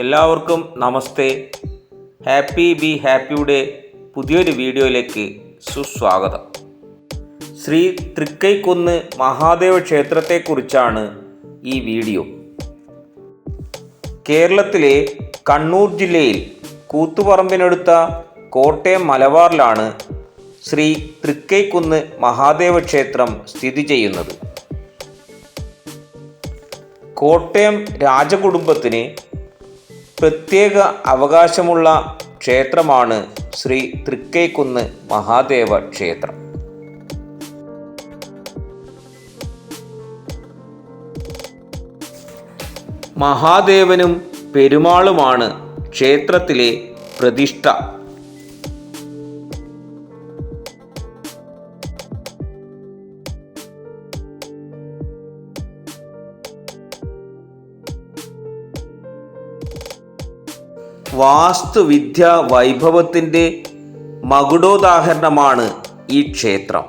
എല്ലാവർക്കും നമസ്തേ. Happy be ഹാപ്പിയുടെ പുതിയൊരു വീഡിയോയിലേക്ക് സുസ്വാഗതം. ശ്രീ തൃക്കൈക്കുന്ന് മഹാദേവ ക്ഷേത്രത്തെക്കുറിച്ചാണ് ഈ വീഡിയോ. കേരളത്തിലെ കണ്ണൂർ ജില്ലയിൽ കൂത്തുപറമ്പിനടുത്ത കോട്ടയം മലബാറിലാണ് ശ്രീ തൃക്കൈക്കുന്ന് മഹാദേവ ക്ഷേത്രം സ്ഥിതി ചെയ്യുന്നത്. കോട്ടയം രാജകുടുംബത്തിന് പ്രത്യേക അവകാശമുള്ള ക്ഷേത്രമാണ് ശ്രീ തൃക്കൈക്കുന്ന് മഹാദേവ ക്ഷേത്രം. മഹാദേവനും പെരുമാളുമാണ് ക്ഷേത്രത്തിലെ പ്രതിഷ്ഠ. വാസ്തുവിദ്യ വൈഭവത്തിൻ്റെ മകുടോദാഹരണമാണ് ഈ ക്ഷേത്രം.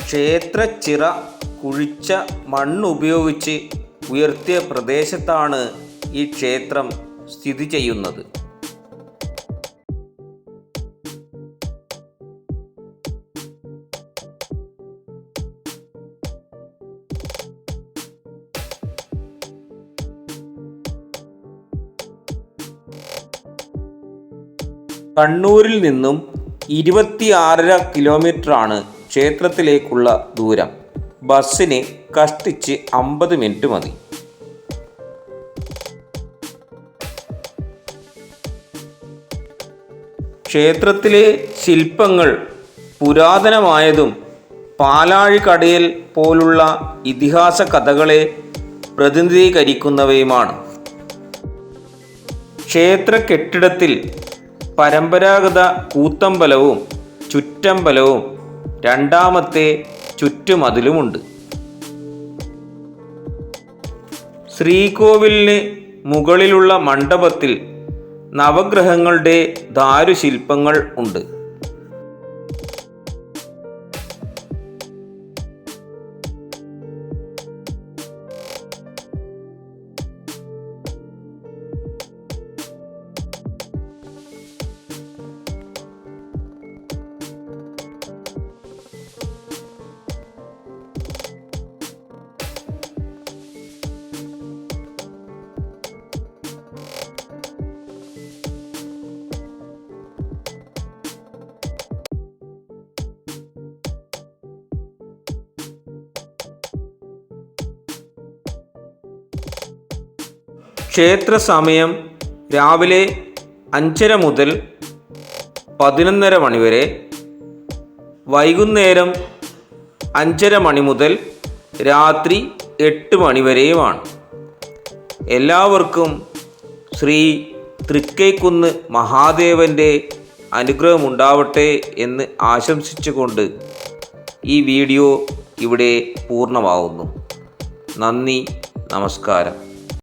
ക്ഷേത്രച്ചിറ കുഴിച്ച മണ്ണുപയോഗിച്ച് ഉയർത്തിയ പ്രദേശത്താണ് ഈ ക്ഷേത്രം സ്ഥിതി ചെയ്യുന്നത്. കണ്ണൂരിൽ നിന്നും 26.5 കിലോമീറ്ററാണ് ക്ഷേത്രത്തിലേക്കുള്ള ദൂരം. ബസ്സിന് കഷ്ടിച്ച് 50 മിനിറ്റ് മതി. ക്ഷേത്രത്തിലെ ശില്പങ്ങൾ പുരാതനമായതും പാലാഴിക്കടയൽ പോലുള്ള ഇതിഹാസ കഥകളെ പ്രതിനിധീകരിക്കുന്നവയുമാണ്. ക്ഷേത്ര കെട്ടിടത്തിൽ പരമ്പരാഗത കൂത്തമ്പലവും ചുറ്റമ്പലവും രണ്ടാമത്തെ ചുറ്റുമതിലുമുണ്ട്. ശ്രീകോവിലിന് മുകളിലുള്ള മണ്ഡപത്തിൽ നവഗ്രഹങ്ങളുടെ ദാരുശില്പങ്ങൾ ഉണ്ട്. ക്ഷേത്ര സമയം രാവിലെ 5:30 മുതൽ 11:30 മണി വരെ, വൈകുന്നേരം 5:30 മണി മുതൽ രാത്രി 8 മണി വരെയുമാണ്. എല്ലാവർക്കും ശ്രീ തൃക്കൈക്കുന്ന് മഹാദേവൻ്റെ അനുഗ്രഹമുണ്ടാവട്ടെ എന്ന് ആശംസിച്ചുകൊണ്ട് ഈ വീഡിയോ ഇവിടെ പൂർണ്ണമാവുന്നു. നന്ദി, നമസ്കാരം.